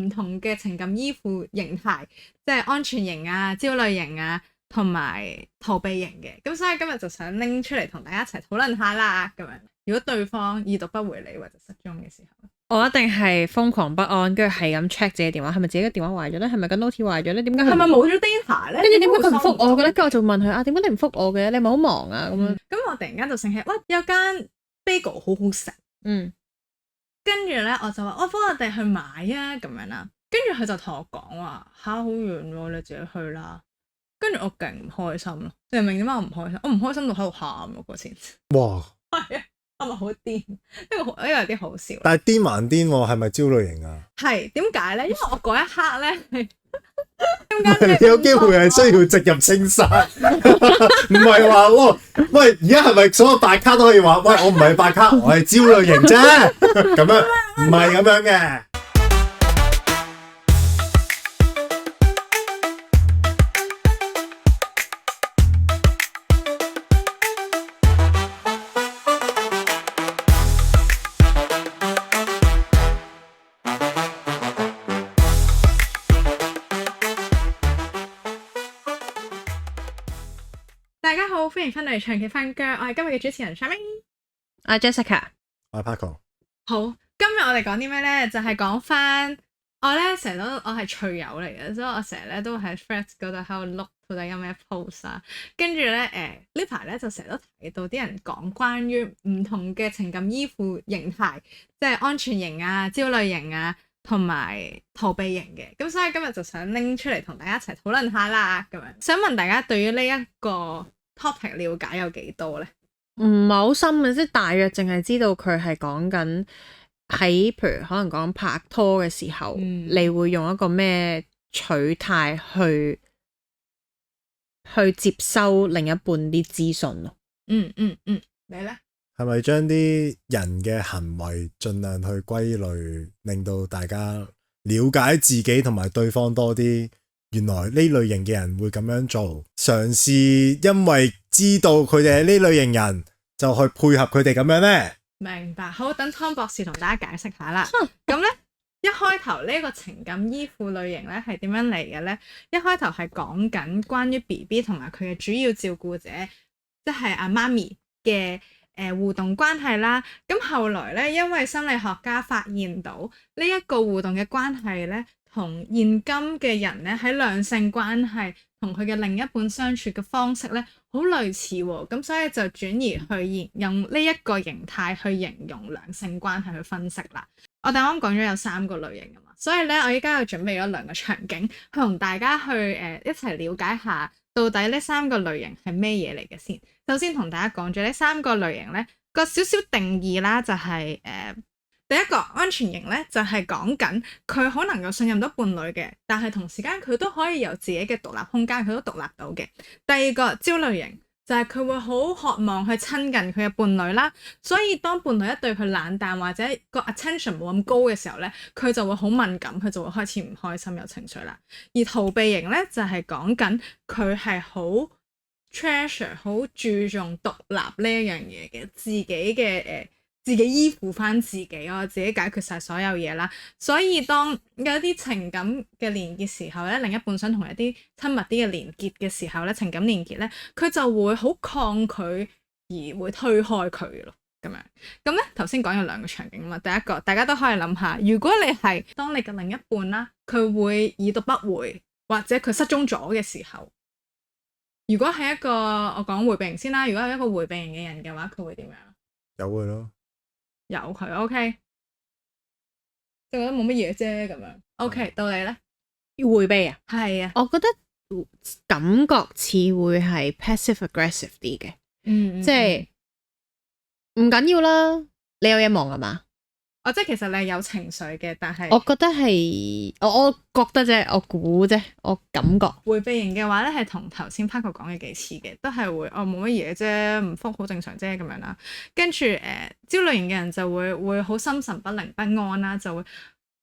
唔同嘅情感依附形態，即係安全型啊、焦慮型啊同埋逃避型嘅。咁所以今日就想拎出嚟同大家一齊討論下啦。咁樣，如果對方已讀不回你或者失蹤嘅時候，我一定係瘋狂不安，跟住係咁 check 自己電話，係咪自己嘅電話壞咗咧？係咪個 note 壞咗咧？點解佢係咪冇咗 data 咧？跟住點解佢唔覆我嘅咧？跟住我就問佢啊，點解你唔覆我嘅？你係咪好忙啊？咁樣。咁我突然間就醒起，喂，有間 bagel 好好食。跟住咧我就話我幫我哋去買啊咁樣啦。跟住佢就同我講話好遠喎，你自己去啦。跟住我勁唔開心咯，你明唔明點解我唔開心？我唔開心到喺度喊咯嗰次。哇！係啊，係咪好癲？呢個有啲好笑。但係癲還癲喎，係咪焦慮型啊？係點解咧？因為我嗰一刻咧你有機會係需要直入青山，唔係話喂，而家係咪所有白卡都可以話喂，我唔係白卡，我係焦慮型啫，咁樣唔係咁樣嘅。大家好，歡迎翻嚟長期翻腳，我係今日嘅主持人 Charmaine， 阿 Jessica， 我係 Paco。好，今日我哋講啲咩咧？就係講翻我咧成日都我係趣友嚟嘅，所以我成日咧都喺 Threads 嗰度喺度碌到底有咩 post 啊。跟住咧呢排咧就成日都提到啲人講關於唔同嘅情感依附形態，即係安全型啊、焦慮型啊同埋逃避型嘅。咁所以今日就想拎出嚟同大家一齊討論下啦。咁樣想問大家對於呢一個 topic 了解有幾多咧？唔係好深嘅，即係大約淨係知道佢係講緊喺譬如可能講拍拖嘅時候，你會用一個咩取態去接收另一半啲資訊咯。你咧？係咪將啲人嘅行為盡量去歸類，令到大家了解自己同埋對方多啲？原來呢類型嘅人會咁樣做，嘗試因為知道佢哋係呢類型人，就去配合佢哋咁樣呢？明白。好，等湯博士同大家解釋下啦。咁咧一開頭呢個情感依附類型咧係點樣嚟嘅咧？一開頭係講緊關於 BB 同埋佢嘅主要照顧者，即係阿媽咪嘅互動關係啦。咁後來咧，因為心理學家發現到呢一個互動嘅關係咧，同現今嘅人咧喺兩性關係同佢嘅另一半相處嘅方式咧好類似喎，咁所以就轉移去用呢一個形態去形容兩性關係去分析啦。我哋啱啱講咗有3個類型㗎嘛，所以咧我依家又準備咗2個場景去同大家去一齊了解下到底呢3個類型係咩嘢嚟嘅先。首先同大家講咗呢3個類型咧個少少定義啦，就係第一個安全型咧，就係講緊佢可能夠信任到伴侶嘅，但係同時間佢都可以有自己嘅獨立空間，佢都獨立到嘅。第二個焦慮型就係佢會好渴望去親近佢嘅伴侶啦，所以當伴侶一對佢冷淡或者個 attention 冇咁高嘅時候咧，佢就會好敏感，佢就會開始唔開心有情緒啦。而逃避型咧就係講緊佢係好 treasure 好注重獨立呢一樣嘢嘅，自己嘅自己依附翻自己，我自己解決晒所有嘢啦。所以當有一啲情感嘅連結時候咧，另一半想同一啲親密啲嘅連結嘅時候咧，情感連結咧，佢就會好抗拒而會推開佢咯。咁咧頭先講有2個場景啊嘛。第一個大家都可以諗下，如果你係當你嘅另一半啦，佢會已讀不回或者佢失蹤咗嘅時候，如果係一個我講迴避型先啦，如果係一個迴避型嘅人嘅話，佢會點樣？有嘅咯。有佢 OK，就覺得冇乜嘢啫咁樣。OK，到你咧？要迴避啊？係啊，我覺得感覺似會係 passive aggressive 啲嘅，即係唔緊要啦，你有嘢忙係嘛？即係其實你係有情緒嘅，但係我覺得係我覺得啫，我估啫，我感覺迴避型嘅話咧，係同頭先 Paco 講嘅幾似嘅，都係會冇乜嘢啫，唔覆好正常啫咁樣啦。跟住焦慮型嘅人就會好心神不寧不安啦，就會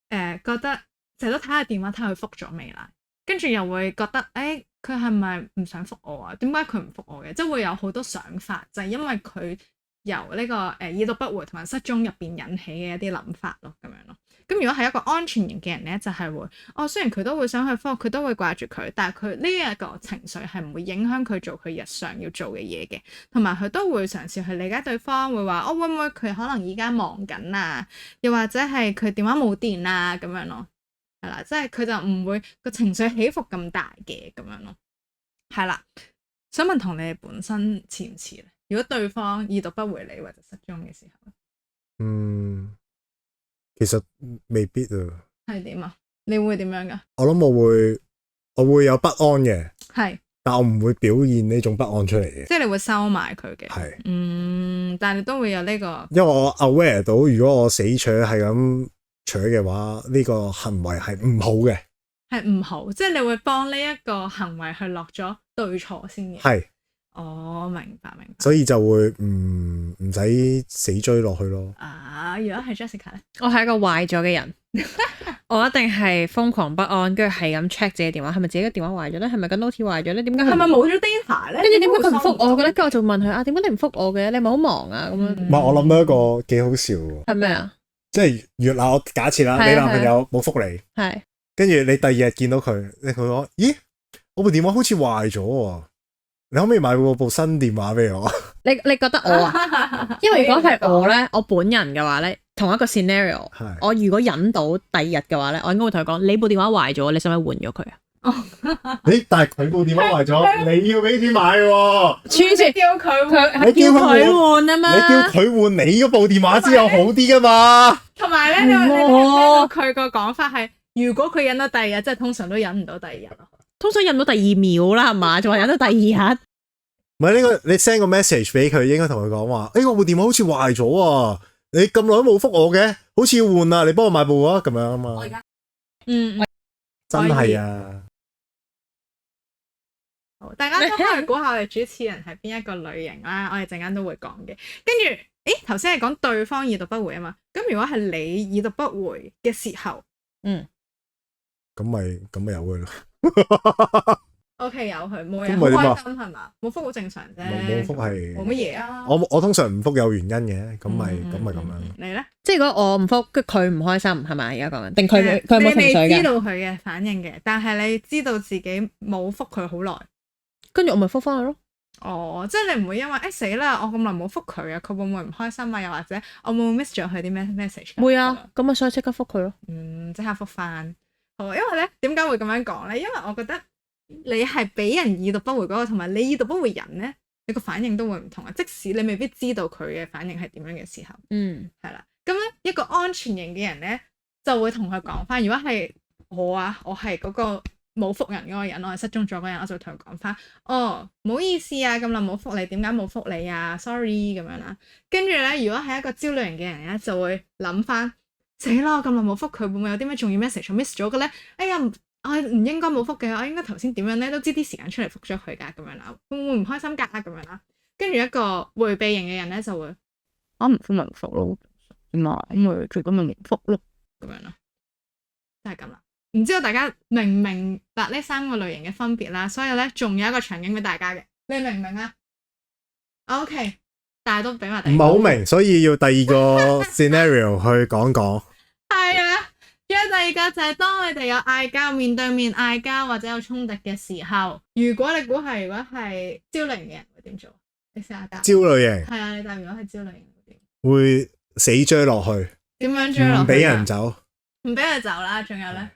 覺得成日都睇下電話睇下佢覆咗未啦，跟住又會覺得佢係咪唔想覆我啊？點解佢唔覆我嘅？即係會有好多想法，就係因為佢由呢個已讀不回同埋失蹤入邊引起嘅一啲諗法咯，咁樣咯。咁如果係一個安全型嘅人咧，就係會雖然佢都會想去科，佢都會掛住佢，但係佢呢一個情緒係唔會影響佢做佢日常要做嘅嘢嘅，同埋佢都會嘗試去理解對方，會話會唔會佢可能而家忙緊啊，又或者係佢電話冇電啊咁樣咯，係啦，即係佢就唔會個情緒起伏咁大嘅咁樣咯，係啦。想問同你哋本身似唔似咧？如果對方已讀不回你或者失蹤嘅時候，其實未必啊。係點啊？你會點樣噶？我諗我會有不安嘅，係，但我唔會表現呢種不安出嚟嘅。即係你會收埋佢嘅。係，但係你都會有呢個，因為我 aware 到，如果我死扯係咁扯嘅話，呢個行為係唔好嘅。係唔好，即係你會幫呢一個行為去落咗對錯先嘅。係，明白。所以就會唔使死追落去咯。如果係 Jessica 咧，我係一個壞咗嘅人，我一定係瘋狂不安，跟住係咁 check 自己電話，係咪自己嘅電話壞咗咧？係咪個 note 壞咗咧？點解係咪冇咗 data 咧？跟住點解佢唔覆我嘅咧？跟住我就問佢點解你唔覆我嘅？你係咪好忙啊？咁樣。唔係，我諗到一個幾好笑喎。係咩啊？即係我假設啦，你男朋友冇覆你，係，跟住你第二日見到佢，你同佢講：咦，我部電話好似壞咗喎，你可唔可以買部新電話俾我？你覺得我啊？因為如果係我咧，我本人嘅話咧，同一個 scenario，我如果忍到第二日嘅話咧，我應該會同佢講：你部電話壞咗，你使唔使換咗佢啊？但係佢部電話壞咗，你要俾錢買喎。黐線，叫佢你叫佢換啊嘛？你叫佢換你嗰部電話先有好啲噶嘛？同埋咧，你聽到佢個講法係，如果佢忍到第二日，即係通常都忍唔到第二日咯。通常忍到第二秒啦，係嘛？仲話忍到第二日？唔係呢個，你 send 個 message 俾佢，應該同佢講話：我部電話好似壞咗啊！你咁耐都冇覆我嘅，好似要換啊！你幫我買部啊，咁樣啊嘛。真係啊！好，大家都可以估下我哋主持人係邊一個類型啦。我哋陣間都會講嘅。跟住，頭先係講對方已讀不回啊嘛。咁如果係你已讀不回嘅時候，咁咪有嘅咯。OK， 有佢冇嘢，好開心係嘛？冇覆好正常啫。冇覆係冇乜嘢啊。我通常唔覆有原因嘅，咁咪咁樣。你咧？即係如果我唔覆，跟佢唔開心係咪？而家講緊，定佢有冇情緒嘅？你未知道佢嘅反應嘅，但係你知道自己冇覆佢好耐，跟住我咪覆翻佢咯。即係你唔會因為死啦，我咁耐冇覆佢啊，佢會唔會唔開心啊？又或者我會唔會 miss 咗佢啲咩 message？會啊，咁咪所以即刻覆佢咯。即刻覆翻。好，因為咧點解會咁樣講咧？因為我覺得你係俾人已讀不回嗰個，同埋你已讀不回人咧，你個反應都會唔同啊。即使你未必知道佢嘅反應係點樣嘅時候，係啦。咁咧一個安全型嘅人咧，就會同佢講翻。如果係我係嗰個冇覆人嗰個人，我係失蹤咗嗰個人，我就會同佢講翻：唔好意思啊，咁耐冇覆你，點解冇覆你啊 ？Sorry 咁樣啦。跟住咧，如果係一個焦慮型嘅人咧，就會諗翻。死啦！我咁耐冇覆佢，會唔會有啲咩重要 message miss 咗嘅咧？哎呀，我唔應該冇覆嘅，我應該頭先點樣咧都知啲時間出嚟覆咗佢㗎咁樣啦，會唔會唔開心㗎咁樣啦？跟住一個迴避型嘅人咧就會，我唔覆咪唔覆咯，點啊？咁咪最緊咪唔覆咯，咁樣咯，就係咁啦。唔知道大家明唔明白呢三個類型嘅分別啦？所以咧，仲有一個場景俾大家嘅，你明唔明啊 ？OK，但係都俾埋第二個。唔係好明，所以要第二個 scenario 去講講。係啊，仲有第二個就係當你哋有嗌交，面對面嗌交或者有衝突嘅時候，如果你估係如果係焦慮型嘅人會點做？你試下答。焦慮型係啊，你答如果係焦慮型會點？會死追落去。點樣追落去？唔俾人走。唔俾佢走啦，仲有咧？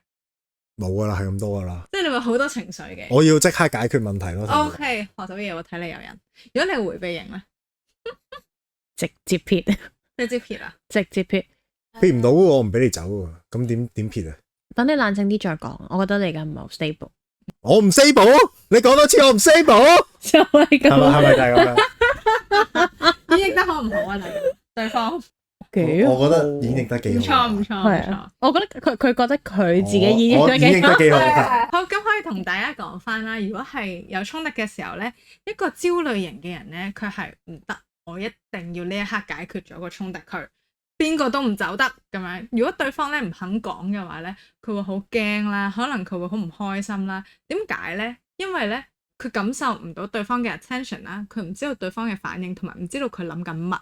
冇噶啦，係咁多噶啦。即係你會好多情緒嘅。我要即刻解決問題咯。OK，學到嘢我睇你有人。如果你係迴避型咧，直接撇。直接撇啊？直接撇。撇唔到我唔俾你走喎，咁點撇啊？等你冷靜啲再講，我覺得你而家唔係好 stable。我唔 stable，你講多次我唔 stable，就係咁。係咪就係咁樣？演繹得好唔好啊？對方，我覺得演繹得幾好，唔錯。我覺得佢覺得佢自己演繹得幾好。好，咁可以同大家講翻啦。如果係有衝突嘅時候咧，一個焦慮型嘅人咧，佢係唔得，我一定要呢一刻解決咗個衝突佢。邊個都唔走得咁樣。如果對方咧唔肯講嘅話咧，佢會好驚啦，可能佢會好唔開心啦。點解咧？因為咧佢感受唔到對方嘅 attention 啦，佢唔知道對方嘅反應，同埋唔知道佢諗緊乜。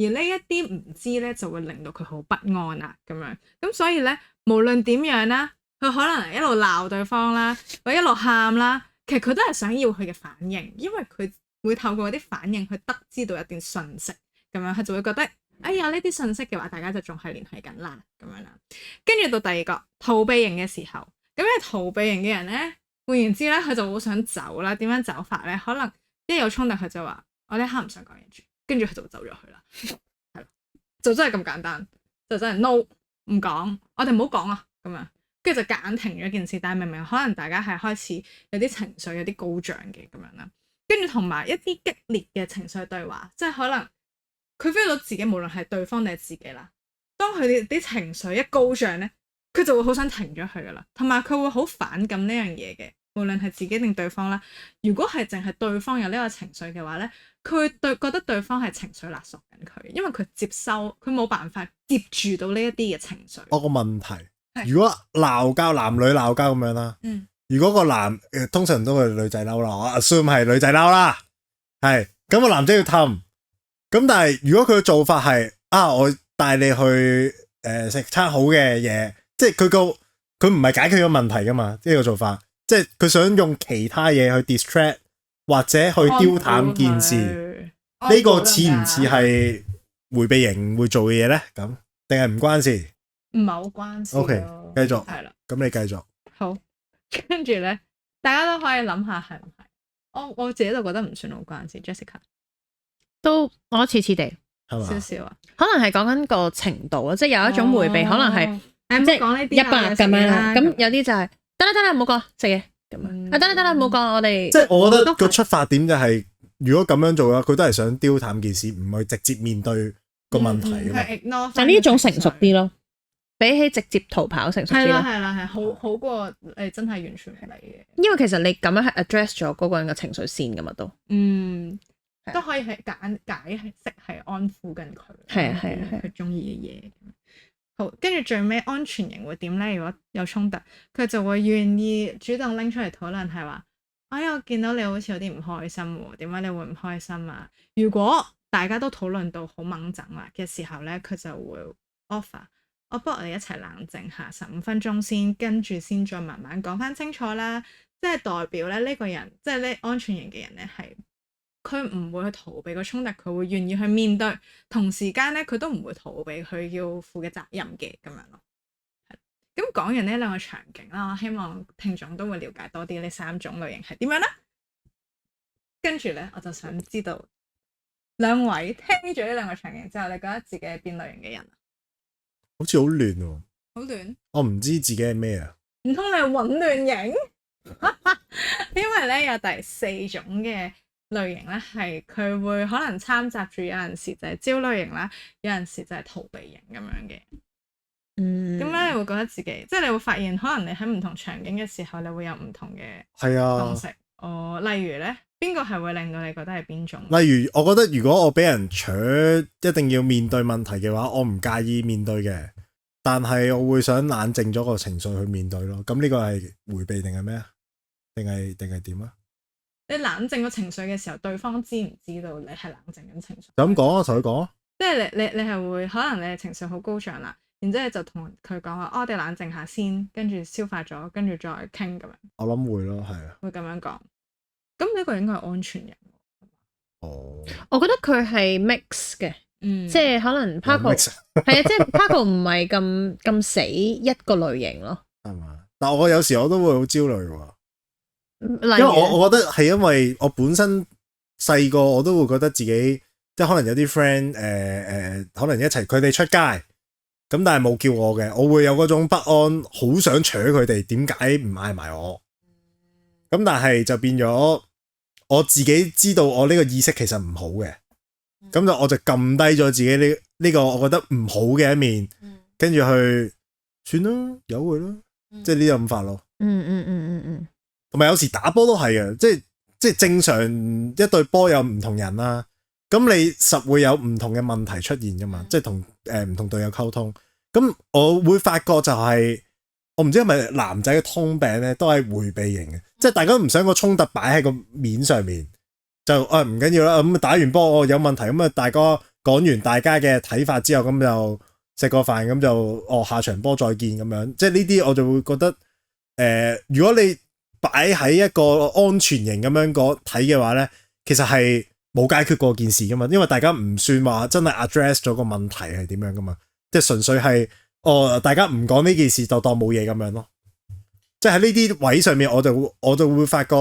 而呢一啲唔知咧就會令到佢好不安啦咁樣。咁所以咧，無論點樣啦，佢可能一路鬧對方啦，或者一路喊啦，其實佢都係想要佢嘅反應，因為佢會透過嗰啲反應去得知到一段訊息，咁樣佢就會覺得，哎呀呢啲訊息嘅話，大家就仲係聯繫緊啦，咁樣啦。跟住到第二個逃避型嘅時候，咁嘅逃避型嘅人咧，換言之咧，佢就好想走啦。點樣走法咧？可能一有衝突，佢就話我呢刻唔想講嘢住，跟住佢就走咗去啦，係咯，就真係咁簡單，就真係 no 唔講，我哋唔好講啊，咁樣。跟住就夾硬停咗件事，但係明明可能大家係開始有啲情緒有啲高漲嘅咁樣啦，跟住同埋一啲激烈嘅情緒對話，即係可能佢 feel 到自己無論係對方定係自己啦，當佢哋啲情緒一高漲咧，佢就會好想停咗佢噶啦，同埋佢會好反感呢樣嘢嘅，無論係自己定對方啦。如果係淨係對方有呢個情緒嘅話咧，佢會覺得對方係情緒勒索緊佢，因為佢接收佢冇辦法接住到呢一啲嘅情緒。我個問題。如果鬧交，男女鬧交咁樣啦，如果個男通常都係女仔嬲啦，我 assume 係女仔嬲啦，係咁個男仔要氹，咁但係如果佢嘅做法係我帶你去食餐好嘅嘢，即係佢唔係解決咗問題噶嘛，呢個做法，即係佢想用其他嘢去 distract 或者去丟淡件事，呢個似唔似係迴避型會做嘅嘢咧？咁定係唔關事？唔係好關事。OK， 繼續。係啦，咁你繼續。好，跟住咧，大家都可以諗下係唔係？我自己就覺得唔算好關事。Jessica 都我似似地，係嘛？少少啊，可能係講緊個程度啊，即係有一種迴避，可能係即係講呢啲100咁樣啦。咁有啲就係得啦，唔好講食嘢咁樣。得啦，唔好講我哋。即係我覺得個出發點就係，如果咁樣做嘅話，佢都係想丟淡件事，唔去直接面對個問題㗎嘛。但呢一種成熟啲咯。比起直接逃跑成熟啲咯，係啦，好過你真係完全唔理嘅。因為其實你咁樣係 address 咗嗰個人嘅情緒線噶嘛，都都可以係解釋係安撫緊佢，係佢中意嘅嘢。好，跟住最尾安全型會點咧？如果有衝突，佢就會願意主動拎出嚟討論，係話：哎呀，我見到你好似有啲唔開心喎，點解你會唔開心啊？如果大家都討論到好掹整啦嘅時候咧，佢就會 offer。我幫我哋一齊冷靜下15分鐘先，跟住先再慢慢講翻清楚啦。即係代表咧呢個人，即係呢安全型嘅人咧，係佢唔會去逃避個衝突，佢會願意去面對。同時間咧，佢都唔會逃避佢要負嘅責任嘅咁樣咯。咁講完呢兩個場景啦，我希望聽眾都會了解多啲呢3種類型係點樣啦。跟住咧，我就想知道兩位聽咗呢兩個場景之後，你覺得自己係邊類型嘅人啊？好似好亂喎，好亂，我唔知自己係咩啊？唔通你係混亂型？因為咧有第4種嘅類型咧，係佢會可能摻雜住有陣時就係焦慮型啦，有陣時就係逃避型咁樣嘅。咁咧你會覺得自己，即係你會發現，可能你喺唔同場景嘅時候，你會有唔同嘅方式。例如咧，邊個係會令到你覺得係邊種？例如，我覺得如果我俾人搶，一定要面對問題嘅話，我唔介意面對嘅，但係我會想冷靜咗個情緒去面對咯。咁呢個係迴避定係咩啊？定係點啊？你冷靜個情緒嘅時候，對方知唔知道你係冷靜緊情緒？就咁講啊，同佢講啊。即係你係會，可能你嘅情緒好高漲啦，然之後就同佢講話，我哋冷靜下先，跟住消化咗，跟住再傾咁樣。我諗會咯，係啊。會咁樣講。咁呢個應該係安全型。我覺得佢係 mix 嘅，即係可能 Paco 係啊，即係 Paco 唔係咁死一個類型咯，係嘛？但我有時我都會好焦慮喎，因為我覺得係因為我本身細個我都會覺得自己即係可能有啲 friend 可能一齊佢哋出街咁，但係冇叫我嘅，我會有嗰種不安，好想扯佢哋，點解唔嗌埋我？咁但係就變咗。我自己知道我呢個意識其實唔好嘅，咁我就撳低咗自己呢個我覺得唔好嘅一面，跟住去算啦，由佢咯，即係呢啲諗法咯。同埋有時打波都係嘅，即係正常一隊波有唔同人啦，咁你實會有唔同嘅問題出現噶嘛，即係同唔同隊友溝通。咁我會發覺就係我唔知係咪男仔嘅通病咧，都係迴避型嘅。即係大家都唔想個衝突擺喺個面上面，就唔緊要啦。咁打完波有問題，咁大家講完大家嘅睇法之後，咁就食個飯，咁就下場波再見咁樣。即係呢啲我就會覺得如果你擺喺一個安全型咁樣睇嘅話咧，其實係冇解決過件事噶嘛，因為大家唔算話真係 address 咗個問題係點樣噶嘛，即係純粹係大家唔講呢件事就當冇嘢咁樣咯。即係喺呢啲位上面，我就會發覺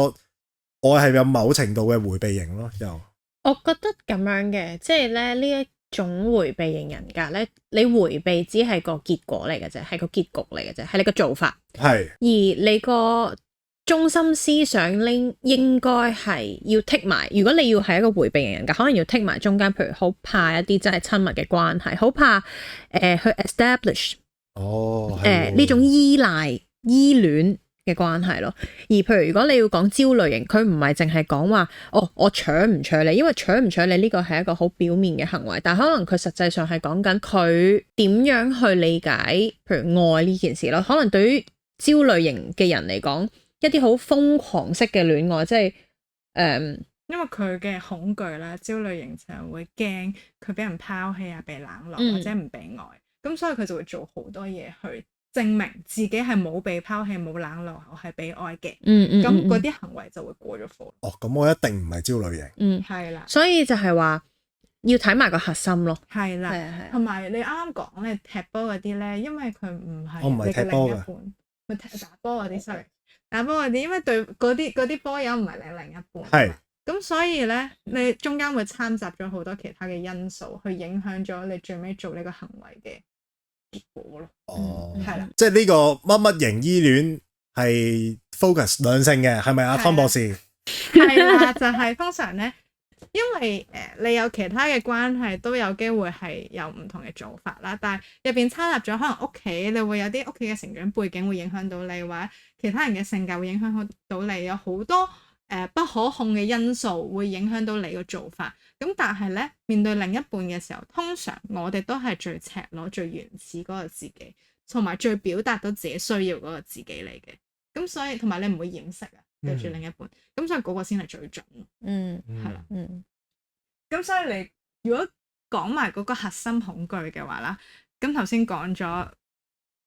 我係有某程度嘅迴避型咯。又我覺得咁樣嘅，即係咧呢一種迴避型人格咧，你迴避只係個結果嚟嘅啫，係個結局嚟嘅啫，係你個做法。係。而你個中心思想應該係要剔埋。如果你要係一個迴避型人格，可能要剔埋中間，譬如好怕一啲真係親密嘅關係，好怕去 establish 呢種依賴依戀嘅關係咯。而譬如如果你要講焦慮型，佢唔係淨係講話我搶唔搶你，因為搶唔搶你呢個係一個好表面嘅行為，但係可能佢實際上係講緊佢點樣去理解譬如愛呢件事咯。可能對於焦慮型嘅人嚟講，一啲好瘋狂式嘅戀愛，即係因為佢嘅恐懼啦，焦慮型就係會驚佢俾人拋棄啊，被冷落或者唔被愛，咁所以佢就會做好多嘢去證明自己係冇被拋棄、冇冷落，我係被愛嘅。咁嗰啲行為就會過咗火。咁我一定唔係焦慮型。係啦。所以就係話要睇埋個核心咯。係啦，同埋你啱啱講咧踢波嗰啲咧，因為佢唔係我唔係踢波嘅，咪打波嗰啲 sorry。打波嗰啲，因為對嗰啲波友唔係你另一半，係咁所以咧，你中間會摻雜咗好多其他嘅因素，去影響咗你最尾做呢個行為嘅結果咯。係啦，即係呢個乜乜型依戀係 focus 兩性嘅，係咪啊湯博士？係啦，就係通常咧，因為你有其他嘅關係都有機會係有唔同嘅做法啦，但係入邊摻雜咗可能屋企，你會有啲屋企嘅成長背景會影響到你，或者其他人嘅性格會影響到你，有好多不可控嘅因素會影響到你嘅做法。咁但係咧，面對另一半嘅時候，通常我哋都係最赤裸、最原始嗰個自己，同埋最表達到自己需要嗰個自己嚟嘅。咁所以同埋你唔會掩飾啊，對住另一半，咁所以嗰個先係最準。係啦。咁所以你如果講埋嗰個核心恐懼嘅話啦，咁頭先講咗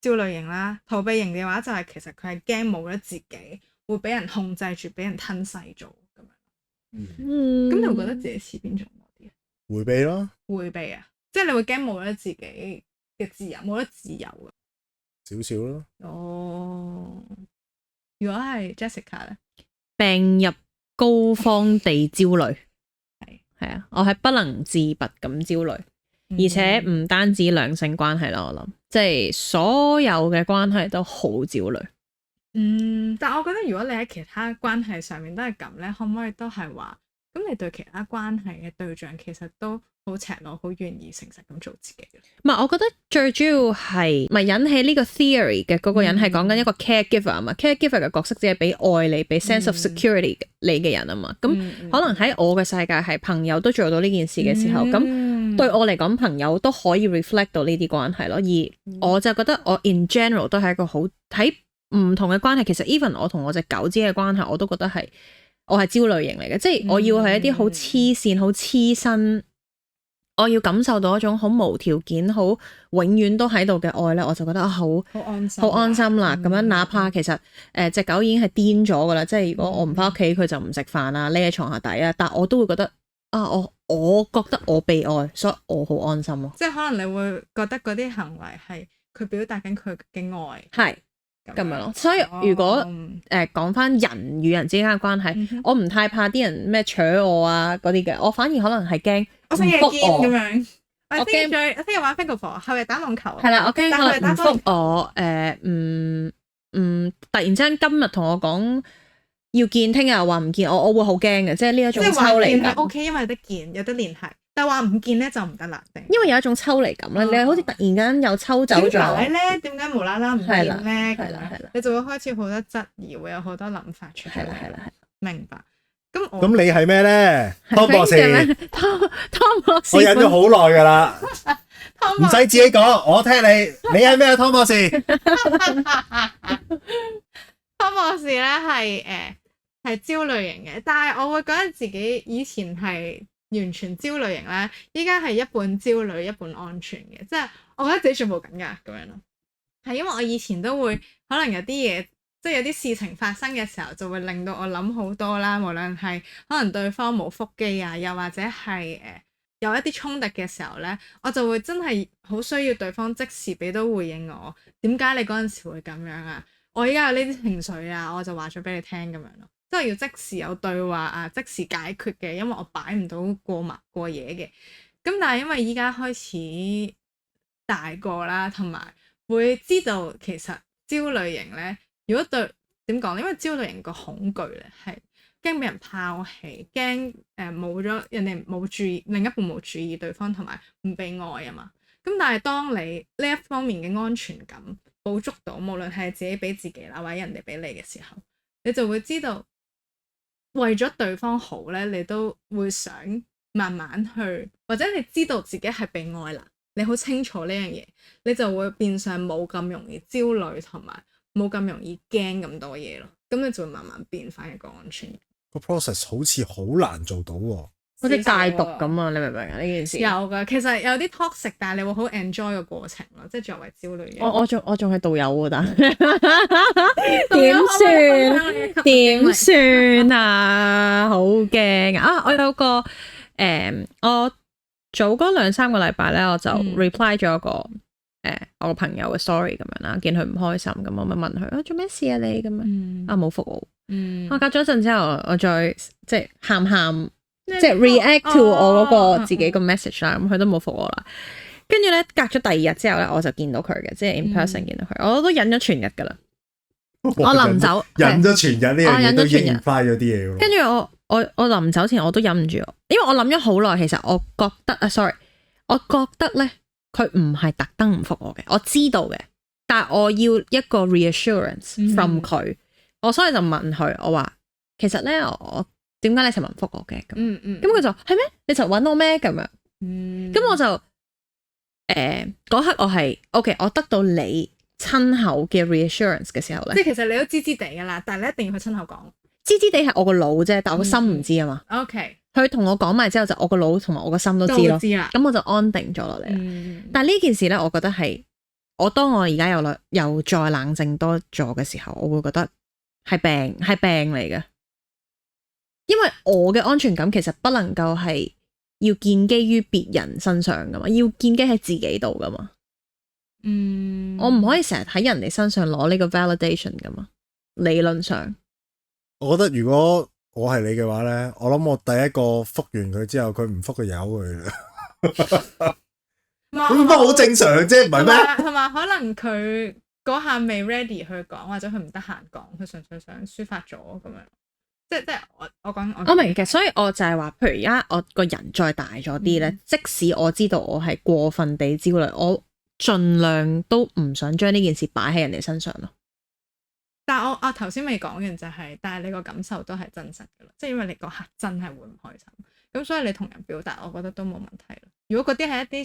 焦慮型啦，逃避型嘅話就係其實佢係驚冇咗自己，會俾人控制住，俾人吞噬咗咁樣。咁你會覺得自己似邊種嗰啲啊？迴避咯。迴避啊，即係你會驚冇咗自己嘅自由，冇咗自由啊。少少咯。如果係 Jessica 咧，病入膏肓地焦慮。係啊，我係不能自拔咁焦慮，而且唔單止兩性關係啦，我諗即係所有嘅關係都好焦慮。但我覺得如果你喺其他關係上面都係咁咧，可唔可以都係話，咁你對其他關係嘅對象其實都好赤裸，好願意誠實咁做自己嘅？唔係，我覺得最主要係咪引起呢個 theory 嘅嗰個人係講緊一個 caregiver 啊嘛，caregiver 嘅角色只係俾愛你，俾 sense of security 你嘅人啊嘛。咁可能喺我嘅世界係朋友都做到呢件事嘅時候，咁對我嚟講朋友都可以 reflect 到呢啲關係咯。而我就覺得我 in general 都係一個好喺唔同嘅關係，其實 even 我同我隻狗之間嘅關係，我都覺得係我係焦慮型嚟嘅，即係我要係一啲好黐線、好黐身。我要感受到一種好無條件、好永遠都喺度嘅愛咧，我就覺得好安心啦。咁樣哪怕其實隻狗已經係癲咗噶啦，即係如果我唔翻屋企，佢就唔食飯啊，匿喺床下底啊，但我都會覺得我覺得我被愛，所以我好安心咯。即係可能你會覺得嗰啲行為係佢表達緊佢嘅愛，係咁樣咯。所以如果講翻人與人之間嘅關係，我唔太怕啲人咩搶我啊嗰啲嘅，我反而可能係驚。我星期見咁樣，我聽日玩 Pickleball，後日打網球。係啦，我驚可能唔覆我，突然之間今日同我講要見，聽日又話唔見，我會好驚嘅，即係呢一種抽離感。OK， 因為有得見，有得聯繫，但係話唔見咧就唔得啦。因為有一種抽離感咧，你好似突然間又抽走咗。點解無啦啦唔見咧？係啦，你就會開始好多質疑，會有好多諗法出嚟。係啦，明白。咁你係咩咧？湯博士，湯博士，我忍咗好耐噶啦，唔使自己講，我聽你係咩啊？湯博士，湯博士咧係焦慮型嘅，但係我會覺得自己以前係完全焦慮型咧，依家係一半焦慮一半安全嘅，即係我覺得自己進步緊㗎咁樣咯。係因為我以前都會可能有啲嘢，即係有啲事情發生嘅時候，就會令到我諗好多啦。無論係可能對方冇覆機啊，又或者係有一啲衝突嘅時候咧，我就會真係好需要對方即時俾到回應我。點解你嗰陣時會咁樣啊？我依家有呢啲情緒啊，我就話咗俾你聽咁樣咯。即係要即時有對話啊，即時解決嘅，因為我擺唔到過夜嘅。咁但係因為依家開始大個啦，同埋會知道其實焦慮型咧，如果對點講？因為焦慮型個恐懼咧係驚俾人拋棄，驚冇咗人哋冇注意，另一半冇注意對方，同埋唔被愛啊嘛。咁但係當你呢一方面嘅安全感捕捉到，無論係自己俾自己啦，或者人哋俾你嘅時候，你就會知道。為咗對方好咧，你都會想慢慢去，或者你知道自己係被愛啦，你好清楚呢樣嘢，你就會變相冇咁容易焦慮，同埋冇咁容易驚咁多嘢咯。咁你就會慢慢變翻一個安全。個 process 好似好難做到喎，好似戒毒咁啊！你明唔明啊？呢件事有噶，其實有啲 toxic，但係你會好 enjoy 個過程咯，即係作為焦慮嘅。我仲係導友喎，但點算啊？好驚啊！我有個我早嗰2-3個禮拜咧，我就 reply 咗一個我個朋友嘅 story 咁樣啦，見佢唔開心咁，我咪問佢做咩事啊你咁樣啊，冇覆我。我隔咗一陣之後，我再即係喊。即係 react to 我嗰個自己個 message 啦，咁佢都冇覆我啦。跟住咧，隔咗第2日之後咧，我就見到佢嘅，即係 in person 見到佢，我都忍咗全日噶啦。我臨走忍咗全日呢樣嘢都應快咗啲嘢咯。跟住我臨走前我都忍唔住，因為我諗咗好耐，其實我覺得我覺得咧佢唔係特登唔覆我嘅，我知道嘅，但係我要一個 reassurance from 佢，我所以就問佢，我話其實咧我。點解你尋日唔覆我嘅咁？咁佢就係咩？你尋日揾我咩咁樣？咁我就嗰刻我係 OK，我得到你親口嘅 reassurance 嘅時候咧，即係其實你都知知地噶啦，但係你一定要去親口講。知知地係我個腦啫，但我個心唔知啊嘛。OK，佢同我講埋之後，就我個腦同埋我個心都知咯。咁我就安定咗落嚟啦。但係呢件事咧，我覺得係當我而家又再冷靜多咗嘅時候，我會覺得係病嚟嘅。因為我嘅安全感其實不能夠係要建基於別人身上噶嘛，要建基喺自己度噶嘛。我唔可以成日喺人哋身上攞呢個 validation 噶嘛。理論上，我覺得如果我係你嘅話咧，我諗我第一個覆完佢之後，佢唔覆佢由佢啦。咁都好正常啫，唔係咩？同埋可能佢嗰下未 ready 去講，或者佢唔得閒講，佢純粹想抒發咗咁樣。即係我講我明嘅，所以我就係話，譬如而家我個人再大咗啲咧，即使我知道我係過分地焦慮，我盡量都唔想將呢件事擺喺人哋身上咯。但係我頭先未講完就係，但係你個感受都係真實嘅咯，即係因為你嗰刻真係會唔開心，咁所以你同人表達，我覺得都冇問題咯。如果嗰啲係一啲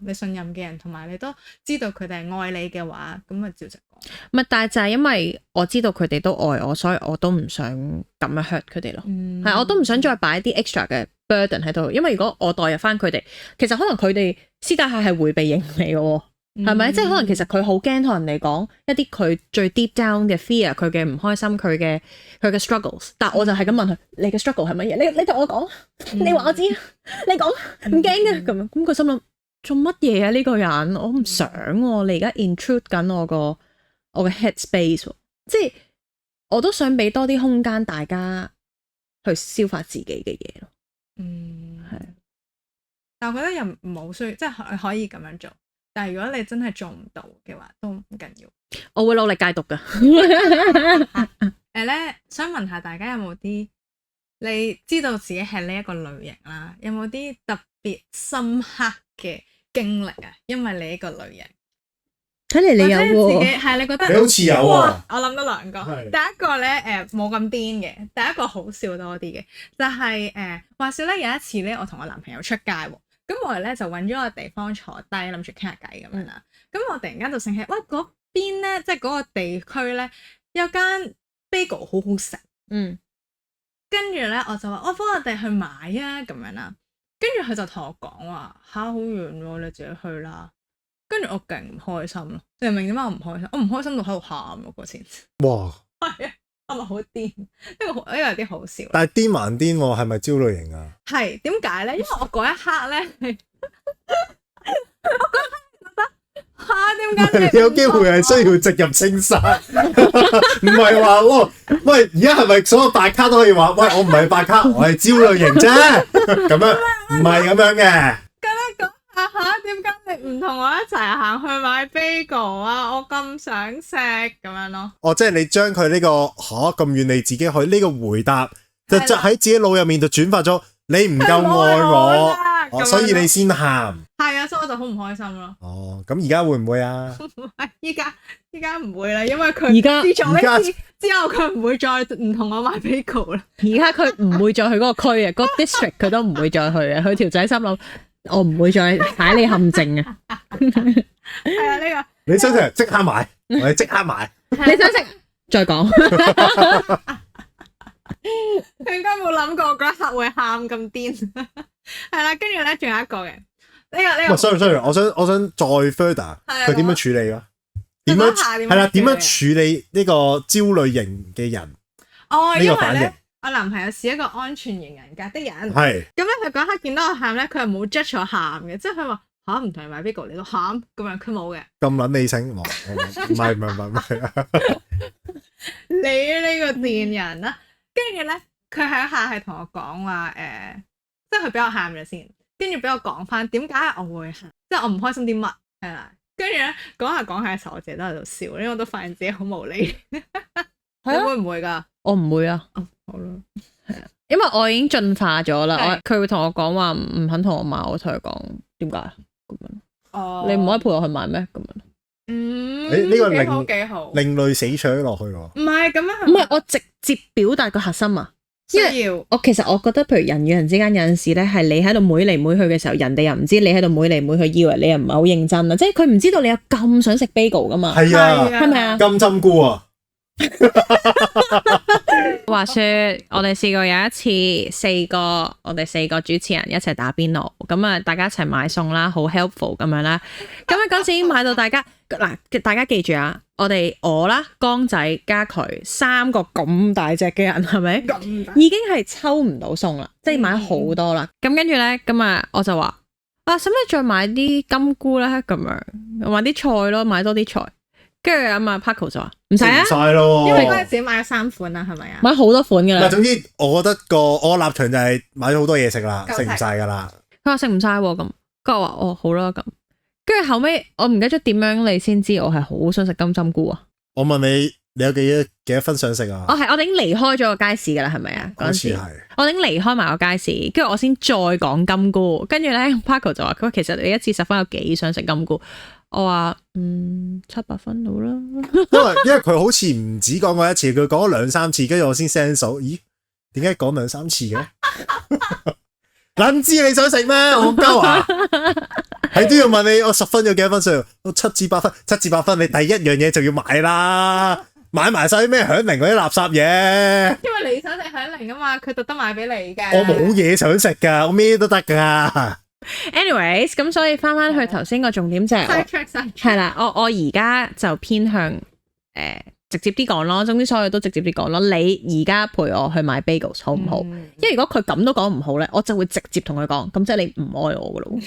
你信任嘅人，同埋你都知道佢哋係愛你嘅話，咁咪照直講。唔係，但係就係因為我知道佢哋都愛我，所以我都唔想咁樣 hurt 佢哋咯。係，我都唔想再擺啲 extra 嘅 burden 喺度，因為如果我代入翻佢哋，其實可能佢哋私底下係迴避型嚟嘅喎。係咪？即係可能其實佢好驚同人哋講一啲佢最 deep down 嘅 fear， 佢嘅唔開心，佢嘅 struggles。但係我就係咁問佢：你嘅 struggle 係乜嘢？你同我講，你話我知，你講唔驚嘅咁樣。咁佢心諗做乜嘢啊？呢個人我唔想喎，你而家 intrude 緊我嘅 head space，即係我都想俾多啲空間大家去消化自己嘅嘢咯。係。但我覺得又唔好需要，即係可以咁樣做。但係如果你真係做唔到嘅話，都唔緊要。我會努力戒毒噶。想問下大家有冇啲你知道自己係呢一個類型啦，有冇啲特別深刻嘅經歷啊？因為你呢個類型，睇嚟你有喎。係你覺得你好似有喎。我諗到2個，第一個咧冇咁癲嘅，第一個好笑多啲嘅，就係話說咧有一次咧，我同我男朋友出街喎。咁我哋咧就揾咗個地方坐低，諗住傾下偈咁樣啦。咁我突然間就醒起，喂，嗰邊咧，即係嗰個地區咧，有間 bagel 好好食。跟住咧，我就話：幫我哋去買啊咁樣啦。跟住佢就同我講話好遠喎，你自己去啦。跟住我勁唔開心咯，你明唔明點解我唔開心？我唔開心到喺度喊咯嗰次。哇！係啊，係咪好癲？呢個有啲好笑。但係癲還癲喎，係咪焦慮型啊？係點解咧？因為我嗰一刻咧係，我嗰一刻覺得點解你有機會係需要直入青山，唔係話喎，喂，而家係咪所有白卡都可以話，喂，我唔係白卡，我係焦慮型啫，咁樣唔係咁樣嘅。點解你唔同我一齊行去買 bagel 啊？我咁想食咁樣咯。哦，即係你將佢呢個咁遠你自己去呢個回答，就喺自己腦入面就轉發咗，你唔夠愛我，所以你先喊。係啊，所以我就好唔開心咯。哦，咁而家會唔會啊？依家唔會啦，因為佢自從呢次之後，佢唔會再唔同我買 bagel 啦。而家佢唔會再去嗰個區啊，嗰個 district 佢都唔會再去啊。佢條仔心諗。我唔會再踩你陷阱啊！係啊，呢個你想食即刻買，我哋即刻買。你想食再講。佢應該冇諗過嗰一刻會喊咁癲。係啦，跟住咧仲有一個嘅呢個。sorry，我想再 further，佢點樣處理啊？點樣係啦？點樣處理呢個焦慮型嘅人？哦，因為反應。我男朋友是一個安全型人格的人，係咁咧佢嗰一刻見到我喊咧，佢係冇 judge 我喊嘅，即係佢話唔同你買 bagel 你都喊咁樣，佢冇嘅。咁撚理性，唔係，你呢個賤人啦！跟住咧，佢喺下係同我講話即係佢俾我喊咗先，跟住俾我講翻點解我會喊，即係我唔開心啲乜係啦。跟住咧講下嘅時候，我自己都喺度笑，因為我都發現自己好無理。你會唔會㗎？我唔會啊。好啦，係啊，因為我已經進化咗啦。佢會同我講話唔肯同我買，我同佢講點解咁樣。哦，你唔可以陪我去買咩咁樣？呢個幾好，另類死取落去喎。唔係咁樣，唔係我直接表達個核心啊。因為我其實我覺得，譬如人與人之間有陣時咧，係你喺度每嚟每去嘅時候，人哋又唔知你喺度每嚟每去，以為你又唔係好認真啊。即係佢唔知道你有咁想食 bagel 噶嘛。係啊，係咪啊？金針菇啊！話說我哋試過有一次我哋四個主持人一齊打邊爐，咁啊大家一齊買餸啦，好 helpful 咁樣啦。咁啊嗰時買到大家嗱，大家記住啊，我啦江仔加佢三個咁大隻嘅人係咪？已經係抽唔到餸啦，即係買好多啦。咁跟住咧，咁啊我就話使唔使再買啲金菇咧？咁樣買啲菜咯，買多啲菜。跟住阿 Paco 就話唔使啊，因為嗰陣時買咗3款啦，係咪啊？買好多款㗎啦。總之我覺得我立場就係買咗好多嘢食啦，食唔晒㗎啦。佢話食唔晒喎，咁跟住我話哦好啦咁。跟住後尾我唔記得咗點樣你先知我係好想食金針菇啊？我問你有幾多分想食啊？我已經離開咗個街市㗎啦，係咪啊？嗰陣時我已經離開埋個街市，跟住我先再講金菇。跟住咧 Paco 就話佢話其實你一次10分有幾想食金菇？我話700分到啦，因為佢好似唔止講過一次，佢講咗2-3次，跟住我先 sense 到，咦？點解講2-3次嘅？撚知你想食咩？我鳩啊！係都要問你，我10分有幾多分數？我7至8分，7至8分，你第一樣嘢就要買啦，買埋晒啲咩響鈴嗰啲垃圾嘢。因為你想食響鈴啊嘛，佢特登買俾你嘅。我冇嘢想食㗎，我咩都得㗎。Anyways， 咁所以翻去頭先個重點就係係啦，我而家就偏向直接啲講咯，總之所有都直接啲講咯。你而家陪我去買 bagels 好唔好？因為如果佢咁都講唔好咧，我就會直接同佢講，咁即係你唔愛我噶咯。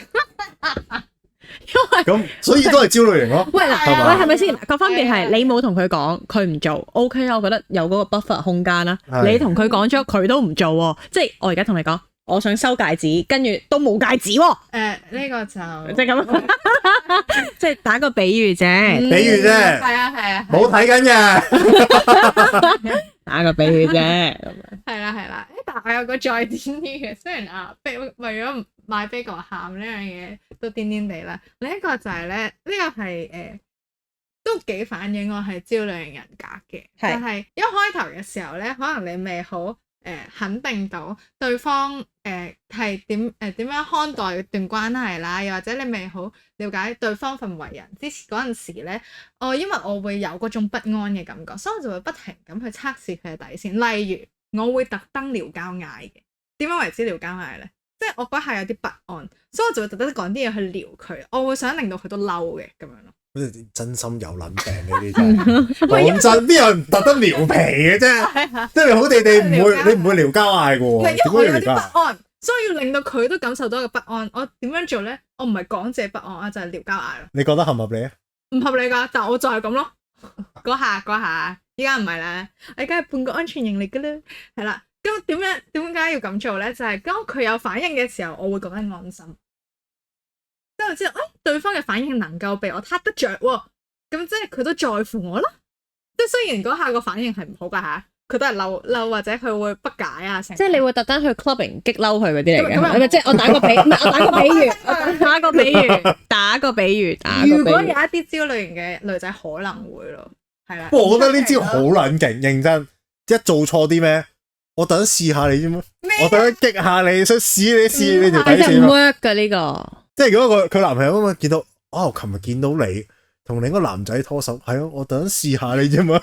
因為咁所以都係焦慮型咯。喂係咪先？個分別係你冇同佢講，佢唔做 OK 啦，我覺得有嗰個 buffer 空間啦。你同佢講咗，佢都唔做，即係我而家同你講。我想收戒指，跟住都冇戒指喎。呢個就即係咁，即係打個比喻啫。比喻啫。係啊。冇睇緊嘅。打個比喻啫。係啦。但係我有個再癲啲嘅，雖然為咗買 bagel 喊呢樣嘢都癲癲地啦。另一個就係咧，呢個係都幾反映我係焦慮型人格嘅。就係一開頭嘅時候咧，可能你未好。肯定到對方係點樣看待段關係啦，又或者你未好了解對方份為人之前嗰陣時咧，因為我會有嗰種不安嘅感覺，所以我就會不停咁去測試佢嘅底線。例如，我會特登撩交嗌嘅。點樣為之撩交嗌咧？即係我嗰下有啲不安，所以我就會特登講啲嘢去撩佢，我會想令到佢都嬲嘅咁樣咯。真心有撚病呢啲真係，講真邊有人特登撩皮嘅啫？即係你好地地你唔會撩交嗌嘅喎，點因為我有解要撩交？啲不安，所以要令到佢都感受到一個不安。我點樣做咧？我唔係講自己不安啊，就係撩交嗌咯。你覺得合唔合理啊？唔合理㗎，但我就係咁咯。嗰下，依家唔係啦，我而家係半個安全型嚟㗎啦，係啦。咁點解要咁做咧？就係當佢有反應嘅時候，我會覺得安心。即係知道，對方嘅反應能夠被我撻得着喎，咁即係佢都在乎我咯。即係雖然嗰下個反應係唔好㗎嚇，佢都係嬲或者佢會不解啊，即係你會特登去 clubbing 激嬲佢嗰啲嚟嘅，係咪？即係我打個比，唔係我打個比喻，打個比喻。如果有一啲焦慮型嘅女仔可能會咯，係啦。不過我覺得呢招好撚勁，認真。一做錯啲咩，我等試下你啫嘛，我等激下你，想試你條底線。唔 work 㗎呢個。即係如果佢男朋友啊嘛，見到琴日見到你同另一個男仔拖手，係啊，我等試下你啫嘛。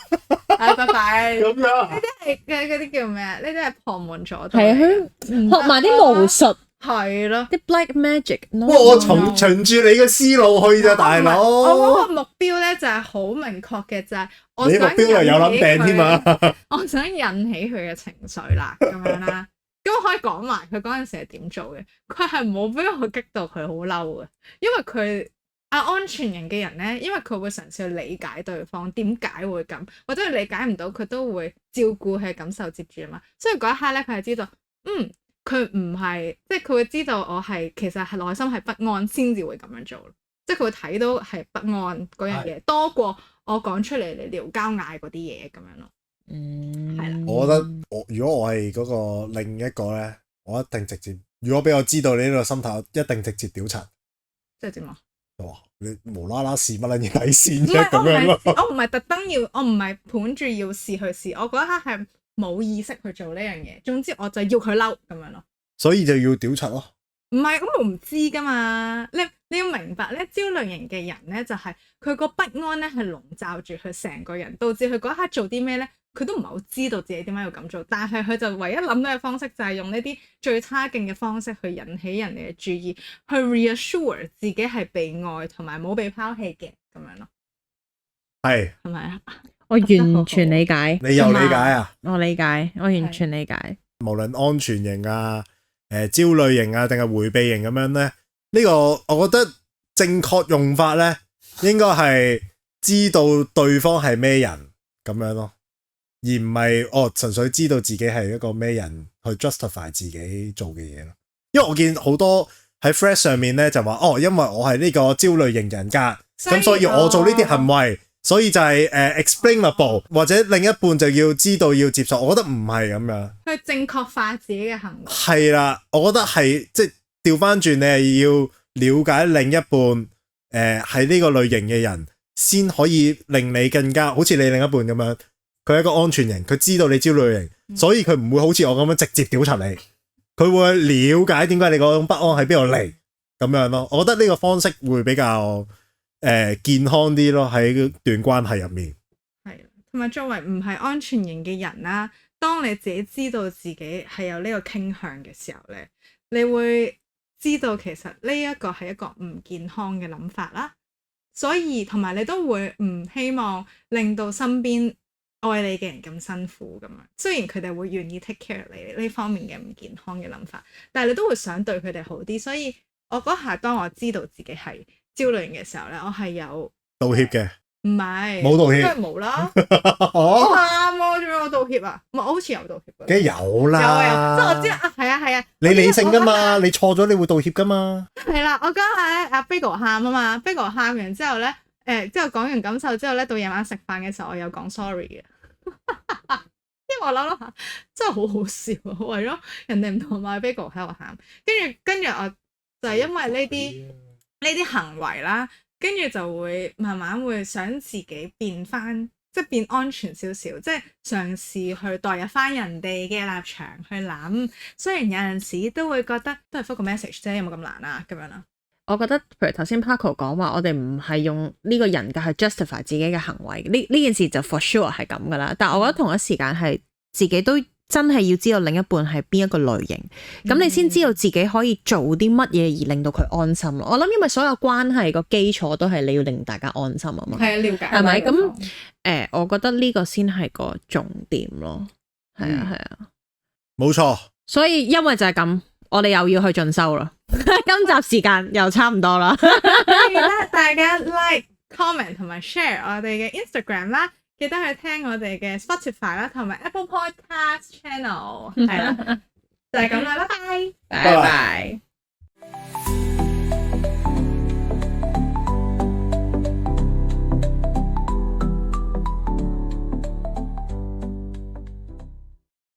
拜拜。咁樣呢啲係嗰啲叫咩啊？呢啲係旁門左道。係啊，學埋啲巫術。係咯，啲 black magic。我循住你嘅思路去咋，大佬。我嗰個目標咧就係好明確嘅，就係我想你目標又有諗病添啊！我想引起佢嘅情緒啦，咁樣啦。咁我可以講埋佢嗰陣時係點做嘅。佢係冇俾我激到佢好嬲嘅，因為佢安全型嘅人咧，因為佢會嘗試去理解對方點解會咁，或者佢理解唔到，佢都會照顧佢嘅感受接住啊嘛。所以嗰一刻咧，佢係知道，佢唔係，即係佢會知道我係其實係內心係不安先至會咁樣做，即係佢會睇到係不安嗰樣嘢多過我講出嚟嚟撩交嗌嗰啲嘢咁樣咯。係啦。我覺得如果我係嗰個另一個咧，我一定直接，如果俾我知道你呢個心態，我一定直接屌柒。即係點啊？哇！你無啦啦試乜撚嘢底線啫咁樣咯。我唔係特登要，我唔係盤住要試去試，我嗰一刻係冇意識去做呢樣嘢。總之我就要佢嬲咁樣咯。所以就要屌柒咯。唔係，咁我唔知噶嘛。你要明白咧，焦慮型嘅人咧就係佢個不安咧係籠罩住佢成個人，導致佢嗰一刻做啲咩咧，佢都唔係好知道自己點解要咁做。但係佢就唯一諗到嘅方式就係用呢啲最差勁嘅方式去引起人哋嘅注意，去 reassure 自己係被愛同埋冇被拋棄嘅咁樣咯。係咪啊？我完全理解。你又理解啊？我理解，我完全理解。無論安全型啊、焦慮型啊，定係迴避型咁樣咧，呢個我覺得正確用法咧，應該係知道對方係咩人咁樣咯，而唔係純粹知道自己係一個咩人去 justify 自己做嘅嘢咯。因為我見好多喺 Threads 上面咧就話因為我係呢個焦慮型人格，咁所以我做呢啲行為。所以就係explainable，或者另一半就要知道要接受，我覺得唔係咁樣。去正確化自己嘅行為。係啦，我覺得係即係調翻轉，你係要了解另一半係呢個類型嘅人，先可以令你更加好似你另一半咁樣，佢係一個安全型，佢知道你焦慮型，所以佢唔會好似我咁樣直接屌柒你，佢會了解點解你嗰種不安喺邊度嚟咁樣咯。我覺得呢個方式會比較健康啲咯，喺段關係入面。係，同埋作為唔係安全型嘅人啦，當你自己知道自己係有呢個傾向嘅時候咧，你會知道其實呢一個係一個唔健康嘅諗法啦。所以同埋你都會唔希望令到身邊愛你嘅人咁辛苦咁樣。雖然佢哋會願意 take care 你呢方面嘅唔健康嘅諗法，但係你都會想對佢哋好啲。所以我嗰下當我知道自己係焦慮型嘅時候咧，我係有道歉嘅，唔係冇道歉，梗係冇啦。我喊啊，做咩我道歉啊？唔係，我好似有道歉嘅，梗係有啦。有，即係我知啊，係啊。你理性噶嘛？你錯咗你會道歉噶嘛？係啦，我嗰下咧，阿 Bigo 喊啊嘛 ，Bigo 喊完之後咧，之後講完感受之後咧，到夜晚食飯嘅時候，我有講 sorry 嘅，因為我諗下真係好好笑啊，為咗人哋唔同埋 Bigo 喺度喊，跟住我就係因為呢啲行為啦，跟住就會慢慢會想自己變翻，即係變安全少少，即係嘗試去代入翻人哋嘅立場去諗。雖然有陣時都會覺得都係覆個 message 啫，有冇咁難啊？咁樣啦。我覺得譬如頭先 Paco 講話，我哋唔係用呢個人格去 justify 自己嘅行為，呢件事就 for sure 係咁噶啦。但係我覺得同一時間係自己都真係要知道另一半係邊一個類型，咁你先知道自己可以做啲乜嘢而令到佢安心咯。我諗因為所有關係個基礎都係你要令大家安心啊嘛。係啊，了解係咪咁？我覺得呢個先係個重點咯。係啊，係啊，冇錯。所以因為就係咁，我哋又要去進修啦。今集時間又差唔多啦。記得大家 like、comment 同埋 share 我哋嘅 Instagram 啦，記得去聽我哋嘅 Spotify 啦，同埋 Apple Podcast Channel 係啦，就係咁啦，拜拜，拜拜。